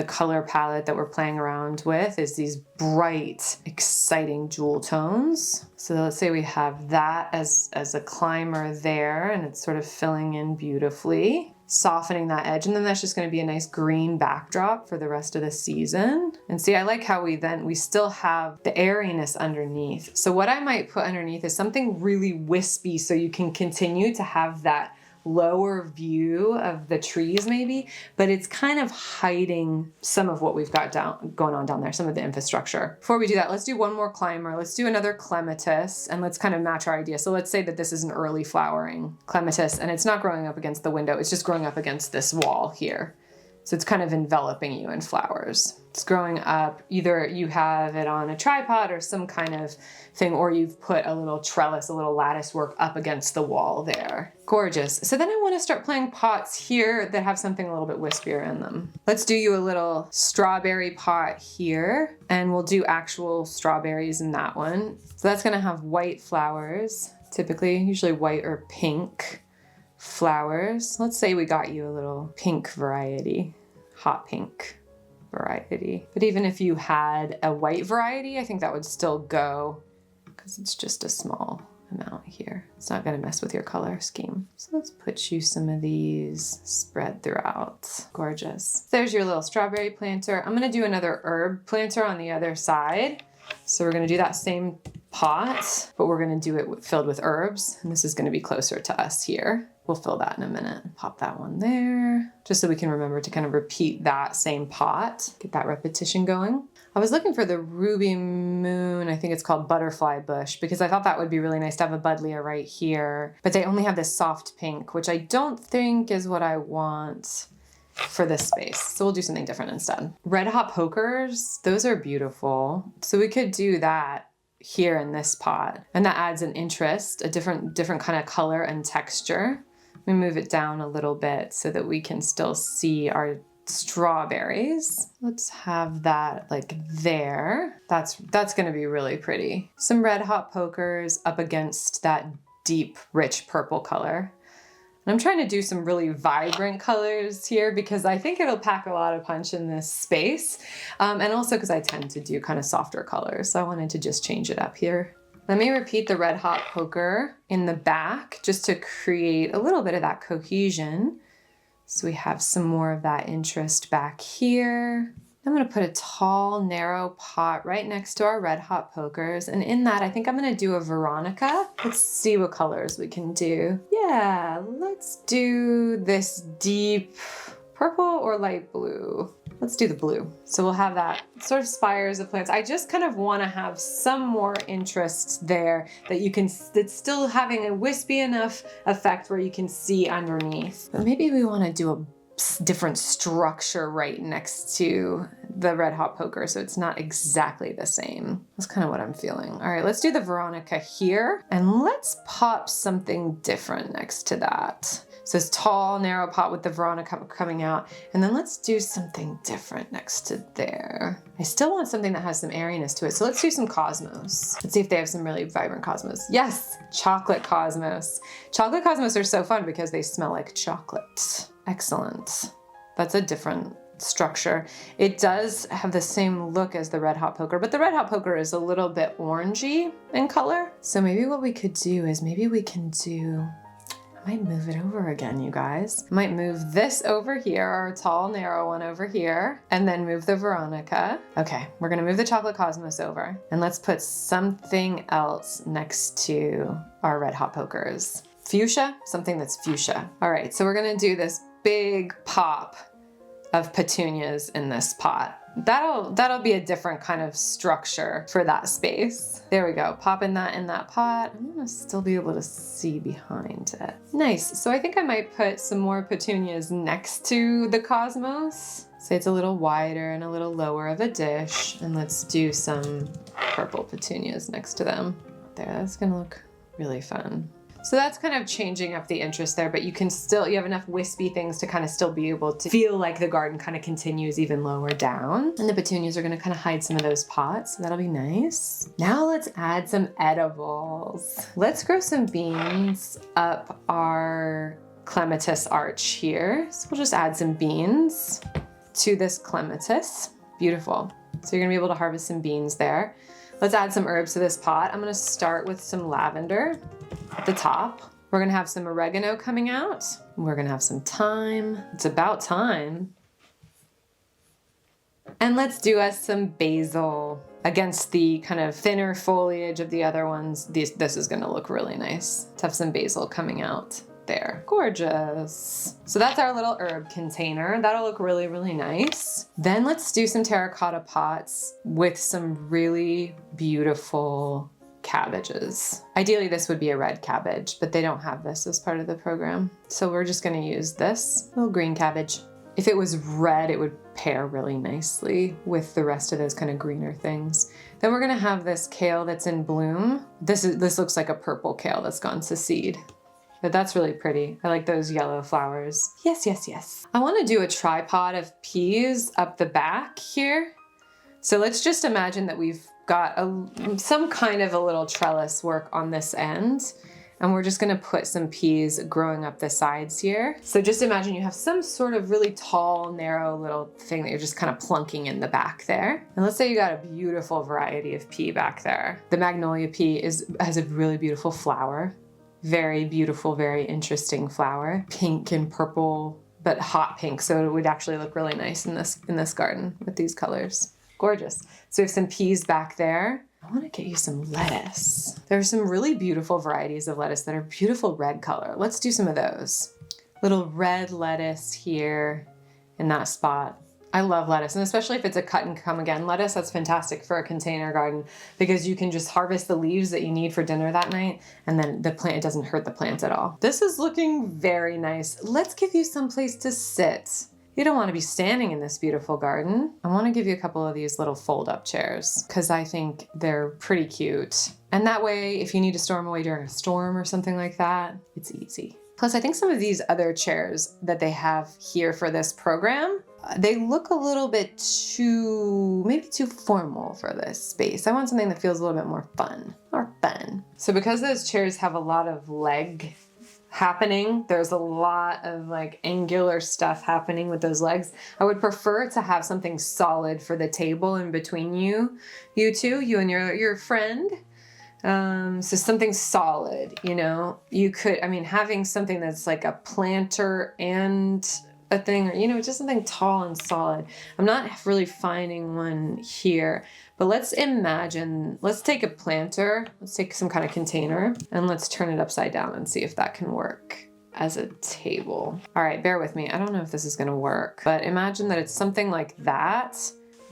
color palette that we're playing around with, is these bright, exciting jewel tones. So let's say we have that as a climber there, and it's sort of filling in beautifully, softening that edge. And then that's just going to be a nice green backdrop for the rest of the season. And see, I like how we still have the airiness underneath. So what I might put underneath is something really wispy, so you can continue to have that lower view of the trees maybe, but it's kind of hiding some of what we've got going on down there, some of the infrastructure. Before we do that, let's do one more climber. Let's do another clematis, and let's kind of match our idea. So let's say that this is an early flowering clematis, and it's not growing up against the window, it's just growing up against this wall here. So it's kind of enveloping you in flowers. It's growing up, either you have it on a tripod or some kind of thing, or you've put a little trellis, a little lattice work up against the wall there. Gorgeous. So then I want to start playing pots here that have something a little bit wispier in them. Let's do you a little strawberry pot here, and we'll do actual strawberries in that one. So that's going to have white flowers, typically, usually white or pink flowers. Let's say we got you a little pink variety, hot pink variety. But even if you had a white variety, I think that would still go, because it's just a small amount here. It's not going to mess with your color scheme. So let's put you some of these spread throughout. Gorgeous. There's your little strawberry planter. I'm going to do another herb planter on the other side. So we're going to do that same pot, but we're going to do it filled with herbs. And this is going to be closer to us here. We'll fill that in a minute. Pop that one there, just so we can remember to kind of repeat that same pot, get that repetition going. I was looking for the ruby moon, I think it's called butterfly bush, because I thought that would be really nice to have a buddleia right here, but they only have this soft pink, which I don't think is what I want for this space. So we'll do something different instead. Red hot pokers, those are beautiful. So we could do that here in this pot, and that adds an interest, a different kind of color and texture. We move it down a little bit so that we can still see our strawberries. Let's have that like there. That's going to be really pretty. Some red hot pokers up against that deep, rich purple color. And I'm trying to do some really vibrant colors here because I think it'll pack a lot of punch in this space. And also because I tend to do kind of softer colors. So I wanted to just change it up here. Let me repeat the red hot poker in the back just to create a little bit of that cohesion. So we have some more of that interest back here. I'm going to put a tall, narrow pot right next to our red hot pokers. And in that, I think I'm going to do a Veronica. Let's see what colors we can do. Yeah, let's do this deep purple or light blue. Let's do the blue. So we'll have that sort of spires of plants. I just kind of want to have some more interest there that you can, it's still having a wispy enough effect where you can see underneath. But maybe we want to do a different structure right next to the red hot poker so it's not exactly the same. That's kind of what I'm feeling. All right, let's do the Veronica here and let's pop something different next to that. So this tall, narrow pot with the Veronica coming out. And then let's do something different next to there. I still want something that has some airiness to it. So let's do some cosmos. Let's see if they have some really vibrant cosmos. Yes, chocolate cosmos. Chocolate cosmos are so fun because they smell like chocolate. Excellent. That's a different structure. It does have the same look as the red hot poker, but the red hot poker is a little bit orangey in color. So maybe what we could do is maybe we can do, I might move it over again, you guys. I might move this over here, our tall, narrow one over here, and then move the Veronica. Okay, we're gonna move the chocolate cosmos over, and let's put something else next to our red hot pokers. Fuchsia, something that's fuchsia. All right, so we're gonna do this big pop of petunias in this pot. That'll be a different kind of structure for that space. There we go, popping that in that pot. I'm gonna still be able to see behind it. Nice, so I think I might put some more petunias next to the cosmos. Say it's a little wider and a little lower of a dish, and let's do some purple petunias next to them. There, that's gonna look really fun. So that's kind of changing up the interest there, but you have enough wispy things to kind of still be able to feel like the garden kind of continues even lower down. And the petunias are gonna kind of hide some of those pots, so that'll be nice. Now let's add some edibles. Let's grow some beans up our clematis arch here. So we'll just add some beans to this clematis. Beautiful. So you're gonna be able to harvest some beans there. Let's add some herbs to this pot. I'm gonna start with some lavender at the top. We're gonna have some oregano coming out. We're gonna have some thyme. It's about time. And let's do us some basil against the kind of thinner foliage of the other ones. This is gonna look really nice to have some basil coming out there. Gorgeous. So that's our little herb container. That'll look really, really nice. Then let's do some terracotta pots with some really beautiful cabbages. Ideally, this would be a red cabbage, but they don't have this as part of the program. So we're just gonna use this little green cabbage. If it was red, it would pair really nicely with the rest of those kind of greener things. Then we're gonna have this kale that's in bloom. This looks like a purple kale that's gone to seed. But that's really pretty. I like those yellow flowers. Yes, yes, yes. I wanna do a tripod of peas up the back here. So let's just imagine that we've got some kind of a little trellis work on this end. And we're just gonna put some peas growing up the sides here. So just imagine you have some sort of really tall, narrow little thing that you're just kind of plunking in the back there. And let's say you got a beautiful variety of pea back there. The magnolia pea has a really beautiful flower. Very beautiful, very interesting flower. Pink and purple, but hot pink. So it would actually look really nice in this garden with these colors. Gorgeous. So we have some peas back there. I want to get you some lettuce. There's some really beautiful varieties of lettuce that are beautiful red color. Let's do some of those. Little red lettuce here in that spot. I love lettuce, and especially if it's a cut and come again lettuce, that's fantastic for a container garden because you can just harvest the leaves that you need for dinner that night, and then it doesn't hurt the plant at all. This is looking very nice. Let's give you some place to sit. You don't want to be standing in this beautiful garden. I want to give you a couple of these little fold-up chairs because I think they're pretty cute. And that way, if you need to store them away during a storm or something like that, it's easy. Plus, I think some of these other chairs that they have here for this program, they look a little bit maybe too formal for this space. I want something that feels a little bit more fun. So because those chairs have a lot of leg happening, there's a lot of like angular stuff happening with those legs. I would prefer to have something solid for the table in between you two, you and your friend. So something solid, you could, having something that's like a planter and a thing, or, just something tall and solid. I'm not really finding one here, but let's take a planter, let's take some kind of container and let's turn it upside down and see if that can work as a table. All right, bear with me. I don't know if this is gonna work, but imagine that it's something like that.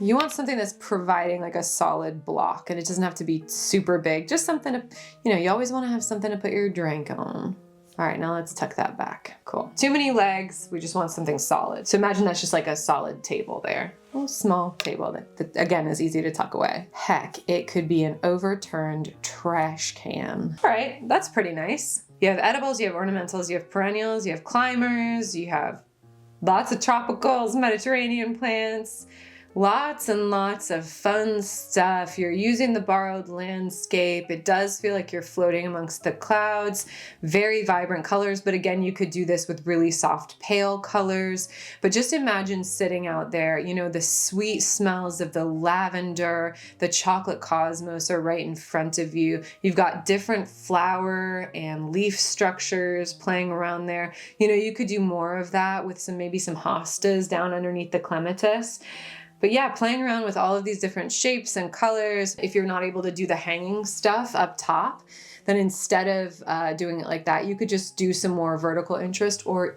You want something that's providing like a solid block, and it doesn't have to be super big, just something to, you always want to have something to put your drink on. All right, now let's tuck that back. Cool. Too many legs, we just want something solid. So imagine that's just like a solid table there. A little small table that again is easy to tuck away. Heck, it could be an overturned trash can. All right, that's pretty nice. You have edibles, you have ornamentals, you have perennials, you have climbers, you have lots of tropicals, Mediterranean plants, lots and lots of fun stuff. You're using the borrowed landscape. It does feel like you're floating amongst the clouds. Very vibrant colors, but again, you could do this with really soft, pale colors. But just imagine sitting out there, you know, the sweet smells of the lavender, the chocolate cosmos are right in front of you. You've got different flower and leaf structures playing around there. You know, you could do more of that with maybe some hostas down underneath the clematis. But yeah, playing around with all of these different shapes and colors. If you're not able to do the hanging stuff up top, then instead of doing it like that, you could just do some more vertical interest or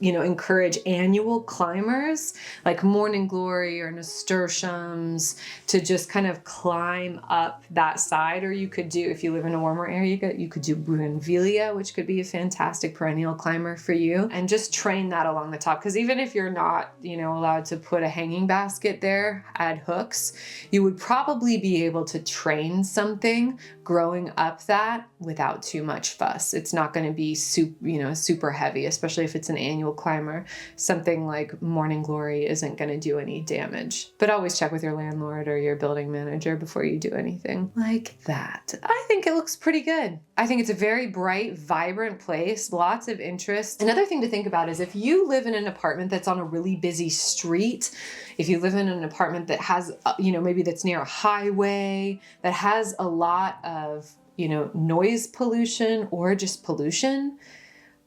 encourage annual climbers like morning glory or nasturtiums to just kind of climb up that side. Or you could do, if you live in a warmer area, you could do bougainvillea, which could be a fantastic perennial climber for you, and just train that along the top. Because even if you're not, allowed to put a hanging basket there, add hooks, you would probably be able to train something growing up that without too much fuss. It's not going to be super heavy, especially if it's an annual climber. Something like morning glory isn't going to do any damage. But always check with your landlord or your building manager before you do anything like that. I think it looks pretty good. I think it's a very bright, vibrant place, lots of interest. Another thing to think about is if you live in an apartment that's on a really busy street, if you live in an apartment that has, maybe that's near a highway, that has a lot of, noise pollution or just pollution,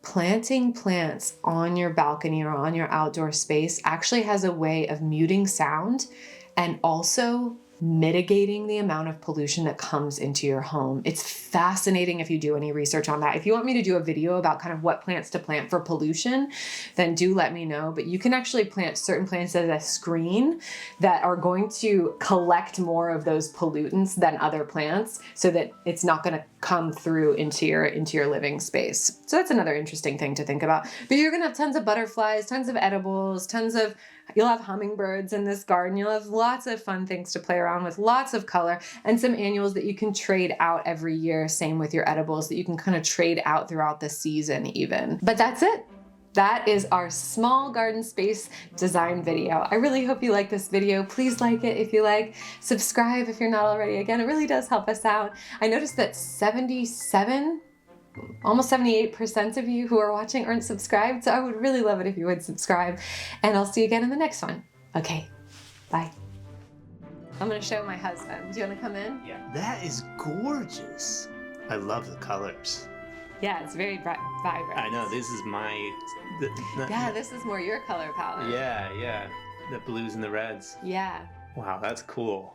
planting plants on your balcony or on your outdoor space actually has a way of muting sound and also mitigating the amount of pollution that comes into your home. It's fascinating if you do any research on that. If you want me to do a video about kind of what plants to plant for pollution, then do let me know. But you can actually plant certain plants as a screen that are going to collect more of those pollutants than other plants so that it's not going to come through into your living space. So that's another interesting thing to think about. But you're going to have tons of butterflies, tons of edibles, you'll have hummingbirds in this garden. You'll have lots of fun things to play around with, lots of color, and some annuals that you can trade out every year. Same with your edibles that you can kind of trade out throughout the season even. But that's it. That is our small garden space design video. I really hope you like this video. Please like it if you like. Subscribe if you're not already. Again, it really does help us out. I noticed that almost 78% of you who are watching aren't subscribed, so I would really love it if you would subscribe, and I'll see you again in the next one. Okay, bye. I'm gonna show my husband. Do you wanna come in? Yeah. That is gorgeous. I love the colors. Yeah, it's very vibrant. I know, this is yeah, this is more your color palette. Yeah, the blues and the reds. Yeah. Wow, that's cool.